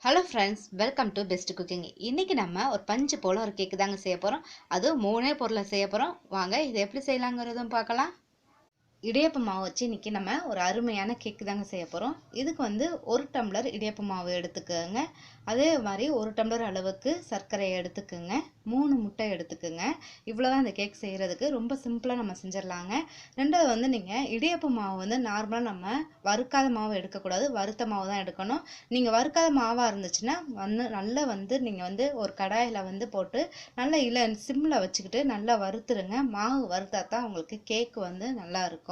Hello friends, welcome to Best Cooking. இன்னைக்கு நம்ம ஒரு பஞ்சு போல ஒரு கேக் தாங்க செய்ய போறோம். அது மூணே பொருளை செய்ய போறோம். வாங்க இதை எப்படி செய்யலாங்கிறதும் பார்க்கலாம். இடியாப்ப மாவு வச்சு இன்னைக்கு நம்ம ஒரு அருமையான கேக் தாங்க செய்ய போறோம். இதுக்கு வந்து 1 டம்ளர் இடியாப்ப மாவு எடுத்துக்கோங்க. அதே மாதிரி 1 டம்ளர் அளவுக்கு சர்க்கரை எடுத்துக்கோங்க. 3 முட்டை எடுத்துக்கோங்க. இவ்வளவுதான் இந்த கேக் செய்யறதுக்கு. ரொம்ப சிம்பிளா நம்ம செஞ்சிடலாங்க. ரெண்டாவது வந்து நீங்க இடியாப்ப மாவு வந்து நார்மலா நம்ம வறுக்காத மாவு எடுக்கக்கூடாது, வறுத்த மாவு தான் எடுக்கணும். நீங்க வறுக்காத மாவா இருந்துச்சுன்னா நல்லா நீங்க ஒரு கடாயில போட்டு நல்லா சிம்ல வச்சுக்கிட்டு நல்லா வறுத்துருங்க. மாவு வறுத்தா தான் உங்களுக்கு கேக் நல்லா இருக்கும்.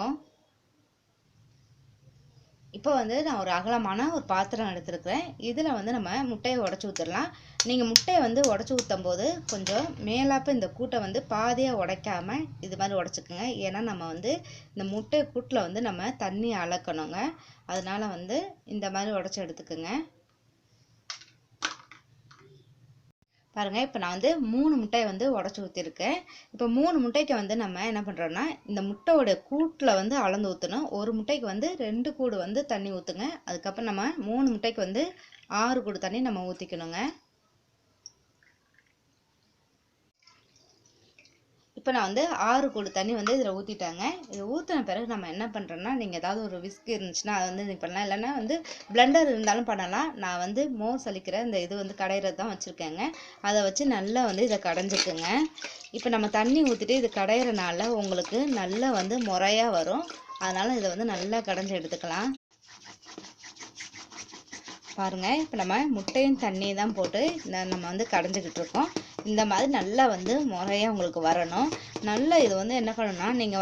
இப்போ நான் ஒரு அகலமான ஒரு பாத்திரம் எடுத்துருக்கிறேன். இதில் நம்ம முட்டையை உடச்சி ஊற்றிடலாம். நீங்கள் முட்டையை உடச்சி ஊற்றும் போது கொஞ்சம் மேலாப்ப இந்த கூட்டை பாதியாக உடைக்காம இது மாதிரி உடச்சிக்குங்க. ஏன்னா நம்ம இந்த முட்டை கூட்டில் நம்ம தண்ணி அளக்கணுங்க. அதனால இந்த மாதிரி உடச்சி எடுத்துக்குங்க. பாருங்க, இப்போ நான் 3 முட்டையை உடச்சி ஊற்றிருக்கேன். இப்போ 3 முட்டைக்கு நம்ம என்ன பண்ணுறோன்னா, இந்த முட்டையோட கூட்டில் அளந்து ஊற்றணும். ஒரு முட்டைக்கு 2 கூடு தண்ணி ஊற்றுங்க. அதுக்கப்புறம் நம்ம 3 முட்டைக்கு 6 கூடு தண்ணி நம்ம ஊற்றிக்கணுங்க. இப்போ நான் 6 கூடு தண்ணி இதில் ஊற்றிட்டாங்க. இதை ஊற்றின பிறகு நம்ம என்ன பண்ணுறோன்னா, நீங்கள் ஏதாவது ஒரு விஸ்க் இருந்துச்சுன்னா அதை நீங்கள் பண்ணலாம். இல்லைன்னா பிளெண்டர் இருந்தாலும் பண்ணலாம். நான் மோர் சலிக்கிற இந்த இது கடையிறது தான் வச்சுருக்கேங்க. அதை வச்சு நல்லா இதை கடைஞ்சிக்குங்க. இப்போ நம்ம தண்ணி ஊற்றிட்டு இது கடையிறனால உங்களுக்கு நல்லா முறையாக வரும். அதனால் இதை நல்லா கடைஞ்சி எடுத்துக்கலாம். பாருங்க, இப்போ நம்ம முட்டையும் தண்ணியும் தான் போட்டு நம்ம கடைஞ்சிக்கிட்டு இருக்கோம். இந்த மாதிரி நல்லா முறையாக உங்களுக்கு வரணும். நல்லா இது என்ன பண்ணணும்னா, நீங்கள்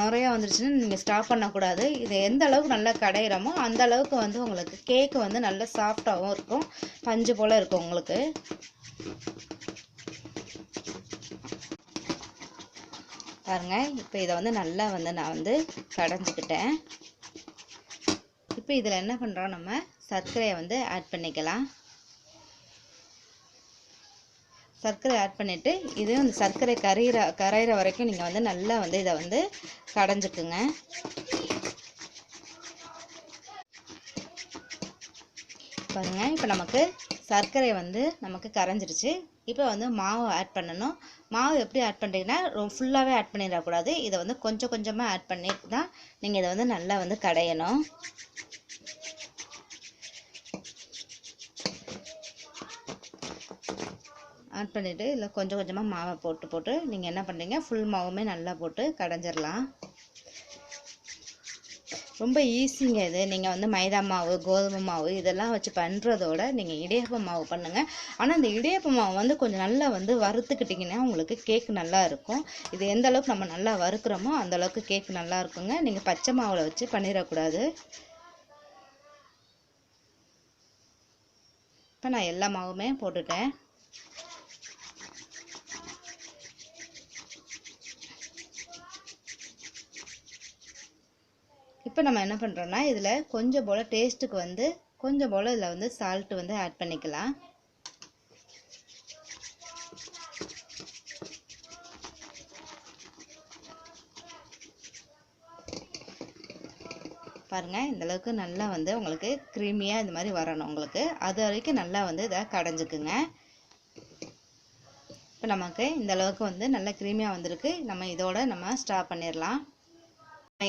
நுறையாக வந்துருச்சுன்னா நீங்கள் ஸ்டாப் பண்ணக்கூடாது. இது எந்த அளவுக்கு நல்லா கடையிறமோ அந்த அளவுக்கு உங்களுக்கு கேக்கு நல்லா சாஃப்டாகவும் இருக்கும், பஞ்சு போல் இருக்கும் உங்களுக்கு. பாருங்க, இப்போ இதை நல்லா நான் கடைஞ்சிக்கிட்டேன். இப்போ இதில் என்ன பண்ணுறோம், நம்ம சர்க்கரையை ஆட் பண்ணிக்கலாம். சர்க்கரை ஆட் பண்ணிவிட்டு இது அந்த சர்க்கரை கரையிற வரைக்கும் நீங்கள் நல்லா இதை கடைஞ்சிக்குங்க. பாருங்க, இப்போ நமக்கு சர்க்கரை நமக்கு கரைஞ்சிருச்சு. இப்போ மாவு ஆட் பண்ணணும். மாவு எப்படி ஆட் பண்ணுறீங்கன்னா, ஃபுல்லாகவே ஆட் பண்ணிடக்கூடாது. இதை கொஞ்சம் கொஞ்சமாக ஆட் பண்ணி தான் நீங்கள் இதை நல்லா கடையணும். ஆட் பண்ணிவிட்டு இதில் கொஞ்சம் கொஞ்சமாக மாவை போட்டு நீங்கள் என்ன பண்ணுறீங்க, ஃபுல் மாவுமே நல்லா போட்டு கடைஞ்சிடலாம். ரொம்ப ஈஸிங்க இது. நீங்கள் மைதா மாவு, கோதுமை மாவு இதெல்லாம் வச்சு பண்ணுறதோட நீங்கள் இடியாப்ப மாவு பண்ணுங்கள். ஆனால் இந்த இடியாப்ப மாவு கொஞ்சம் நல்லா வறுத்துக்கிட்டிங்கன்னா உங்களுக்கு கேக் நல்லா இருக்கும். இது எந்த அளவுக்கு நம்ம நல்லா வறுக்கிறோமோ அந்த அளவுக்கு கேக் நல்லா இருக்குங்க. நீங்கள் பச்சை மாவில் வச்சு பண்ணிடக்கூடாது. இப்போ நான் எல்லா மாவுமே போட்டுட்டேன். இப்போ நம்ம என்ன பண்ணுறோன்னா, இதில் கொஞ்சம் போல் டேஸ்ட்டுக்கு கொஞ்சம் போல் இதில் சால்ட்டு ஆட் பண்ணிக்கலாம். பாருங்கள், இந்தளவுக்கு நல்லா உங்களுக்கு க்ரீமியாக இந்த மாதிரி வரணும் உங்களுக்கு. அது வரைக்கும் நல்லா இதை கடைஞ்சிக்குங்க. இப்போ நமக்கு இந்தளவுக்கு நல்லா க்ரீமியாக வந்திருக்கு. நம்ம இதோட நம்ம ஸ்டாப் பண்ணிடலாம்.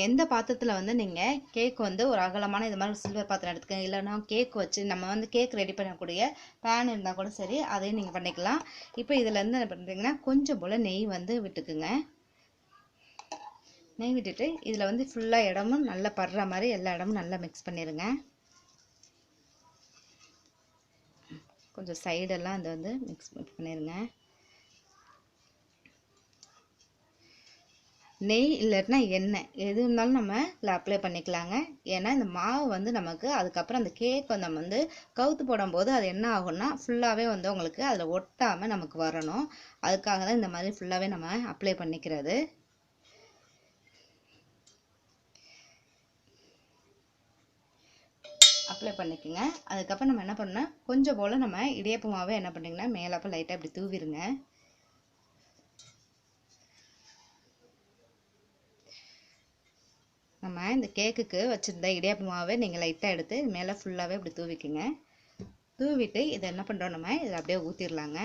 எந்த பாத்திரத்தில் நீங்கள் கேக் ஒரு அகலமான இது மாதிரி சில்வர் பாத்திரம் எடுத்துக்கோங்க. இல்லைன்னா கேக் வச்சு நம்ம கேக் ரெடி பண்ணக்கூடிய பேன் இருந்தால் கூட சரி, அதையும் நீங்கள் பண்ணிக்கலாம். இப்போ இதில் என்ன பண்ணுறீங்கன்னா, கொஞ்சம் போல் நெய் விட்டுக்குங்க. நெய் விட்டுட்டு இதில் ஃபுல்லாக இடமும் நல்லா படுற மாதிரி எல்லா இடமும் நல்லா மிக்ஸ் பண்ணிடுங்க. கொஞ்சம் சைடெல்லாம் அதை மிக்ஸ் பண்ணிடுங்க. நெய் இல்லைன்னா எண்ணெய் எது இருந்தாலும் நம்ம இதில் அப்ளை பண்ணிக்கலாங்க. ஏன்னா இந்த மாவு நமக்கு அதுக்கப்புறம் அந்த கேக் நம்ம கவுத்து போடும்போது அது என்ன ஆகும்னா, ஃபுல்லாகவே உங்களுக்கு அதில் ஒட்டாமல் நமக்கு வரணும். அதுக்காக தான் இந்த மாதிரி ஃபுல்லாகவே நம்ம அப்ளை பண்ணிக்கிறது. அப்ளை பண்ணிக்கோங்க. அதுக்கப்புறம் நம்ம என்ன பண்ணோம்னா, கொஞ்சம் போல் நம்ம இடியாப்ப மாவை என்ன பண்ணுறீங்கன்னா, மேலாப்ப லைட்டாக இப்படி தூவிடுங்க. நம்ம இந்த கேக்குக்கு வச்சுருந்த இடியாப்ப மாவை நீங்கள் லைட்டாக எடுத்து மேலே ஃபுல்லாகவே இப்படி தூவிக்குங்க. தூவிட்டு இதை என்ன பண்ணுறோம், நம்ம இதில் அப்படியே ஊற்றிடலாங்க.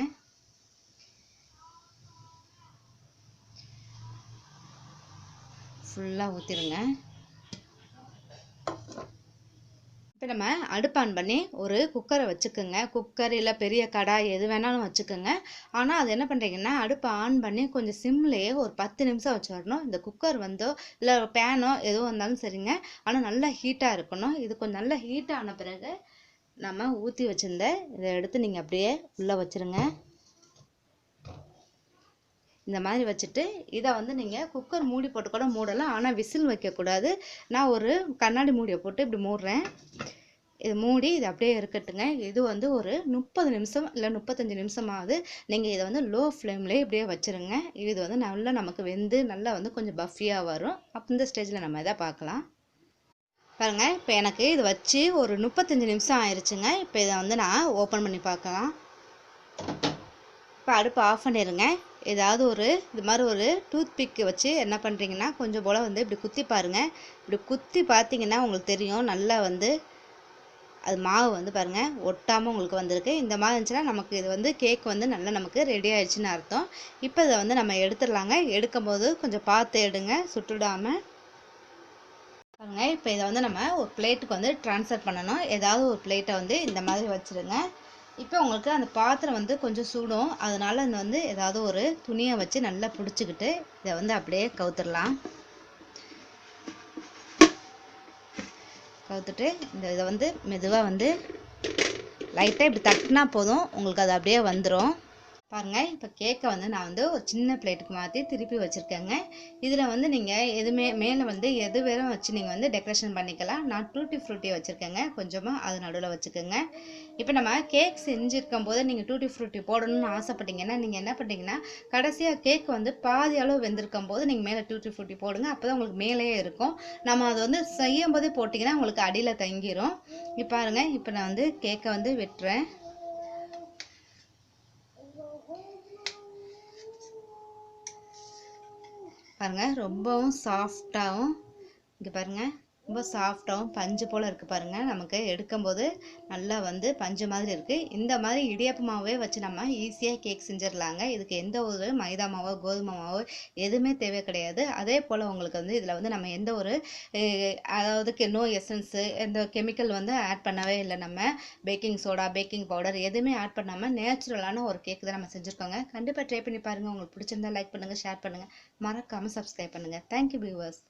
ஃபுல்லாக ஊற்றிடுங்க. இப்போ நம்ம அடுப்பு ஆன் பண்ணி ஒரு குக்கரை வச்சுக்கோங்க. குக்கர் இல்லை பெரிய கடாய் எது வேணாலும் வச்சுக்கோங்க. ஆனால் அது என்ன பண்ணுறீங்கன்னா, அடுப்பை ஆன் பண்ணி கொஞ்சம் சிம்லேயே ஒரு 10 நிமிஷம் வச்சு வரணும். இந்த குக்கர் வந்தோ இல்லை பேனோ எதுவும் வந்தாலும் சரிங்க, ஆனால் நல்லா ஹீட்டாக இருக்கணும். இது கொஞ்சம் நல்லா ஹீட் ஆன பிறகு நம்ம ஊற்றி வச்சுருந்த இதை எடுத்து நீங்கள் அப்படியே உள்ளே வச்சுருங்க. இந்த மாதிரி வச்சுட்டு இதை வந்து நீங்கள் குக்கர் மூடி போட்டு கூட மூடலாம், ஆனால் விசில் வைக்கக்கூடாது. நான் ஒரு கண்ணாடி மூடியை போட்டு இப்படி மூடுறேன். இது மூடி இது அப்படியே இருக்கட்டுங்க. இது வந்து ஒரு 30 நிமிஷம் இல்லை 35 நிமிஷமாவது நீங்கள் இதை வந்து லோ ஃப்ளேம்லேயே இப்படியே வச்சுருங்க. இது வந்து நல்லா நமக்கு வெந்து நல்லா வந்து கொஞ்சம் பஃபியாக வரும். அப்போ இந்த ஸ்டேஜில் நம்ம இதை பார்க்கலாம். பாருங்கள், இப்போ எனக்கு இது வச்சு ஒரு 35 நிமிஷம் ஆயிடுச்சுங்க. இப்போ இதை வந்து நான் ஓப்பன் பண்ணி பார்க்கலாம். இப்போ அடுப்பு ஆஃப் பண்ணிடுங்க. ஏதாவது ஒரு இது மாதிரி ஒரு டூத் பிக்கு வச்சு என்ன பண்ணுறீங்கன்னா, கொஞ்சம் போல் வந்து இப்படி குத்தி பாருங்கள். இப்படி குத்தி பார்த்தீங்கன்னா உங்களுக்கு தெரியும், நல்லா வந்து அது மாவு வந்து பாருங்கள் ஒட்டாமல் உங்களுக்கு வந்திருக்கு. இந்த மாதிரி இருந்துச்சுன்னா நமக்கு இது வந்து கேக் வந்து நல்லா நமக்கு ரெடி ஆயிடுச்சுன்னு அர்த்தம். இப்போ இதை வந்து நம்ம எடுத்துடலாங்க. எடுக்கும் போது கொஞ்சம் பார்த்து எடுங்க, சுட்டுடாமல் பாருங்க. இப்போ இதை வந்து நம்ம ஒரு பிளேட்டுக்கு வந்து ட்ரான்ஸ்ஃபர் பண்ணணும். ஏதாவது ஒரு பிளேட்டை வந்து இந்த மாதிரி வச்சுருங்க. இப்போ உங்களுக்கு அந்த பாத்திரம் வந்து கொஞ்சம் சூடும், அதனால இந்த வந்து ஏதாவது ஒரு துணியை வச்சு நல்லா பிடிச்சிக்கிட்டு இதை வந்து அப்படியே கவுத்துடலாம். கவுத்துட்டு இதை வந்து மெதுவாக வந்து லைட்டாக இப்படி தட்டினா போதும், உங்களுக்கு அது அப்படியே வந்துடும். பாருங்கள், இப்போ கேக்கை வந்து நான் வந்து ஒரு சின்ன பிளேட்டுக்கு மாற்றி திருப்பி வச்சுருக்கேங்க. இதில் வந்து நீங்கள் எதுவுமே மேலே வந்து எது வேறும் வச்சு நீங்கள் வந்து டெக்கரேஷன் பண்ணிக்கலாம். நான் டூட்டி ஃப்ரூட்டி வச்சுருக்கேங்க, கொஞ்சமாக அது நடுவில் வச்சுக்கோங்க. இப்போ நம்ம கேக் செஞ்சுருக்கும் போது நீங்கள் டூட்டி ஃப்ரூட்டி போடணும்னு ஆசைப்பட்டீங்கன்னா, நீங்கள் என்ன பண்ணுறீங்கன்னா, கடைசியாக கேக் வந்து பாதி அளவு வெந்திருக்கும் போது நீங்கள் மேலே டூட்டி ஃப்ரூட்டி போடுங்க. அப்போ தான் உங்களுக்கு மேலேயே இருக்கும். நம்ம அதை வந்து செய்யும் போதே போட்டிங்கன்னா உங்களுக்கு அடியில் தங்கிடும். இப்போ பாருங்கள், இப்போ நான் வந்து கேக்கை வந்து வெட்டுறேன். பாருங்கள், ரொம்பவும் சாஃப்டாகவும் இங்கே பாருங்கள் ரொம்ப சாஃப்டாகவும் பஞ்சு போல் இருக்குது. பாருங்கள், நமக்கு எடுக்கும்போது நல்லா வந்து பஞ்சு மாதிரி இருக்குது. இந்த மாதிரி இடியாப்பு மாவே வச்சு நம்ம ஈஸியாக கேக் செஞ்சிடலாங்க. இதுக்கு எந்த ஒரு மைதா மாவோ கோதுமை மாவோ எதுவுமே தேவை கிடையாது. அதே போல் உங்களுக்கு வந்து இதில் வந்து நம்ம எந்த ஒரு அதாவது நோ எசன்ஸு எந்த கெமிக்கல் வந்து ஆட் பண்ணவே இல்லை. நம்ம பேக்கிங் சோடா பேக்கிங் பவுடர் எதுவுமே ஆட் பண்ணாமல் நேச்சுரலான ஒரு கேக் தான் நம்ம செஞ்சுருக்கோங்க. கண்டிப்பாக ட்ரை பண்ணி பாருங்கள். உங்களுக்கு பிடிச்சிருந்தா லைக் பண்ணுங்கள், ஷேர் பண்ணுங்கள், மறக்காமல் சப்ஸ்கிரைப் பண்ணுங்கள். Thank you viewers.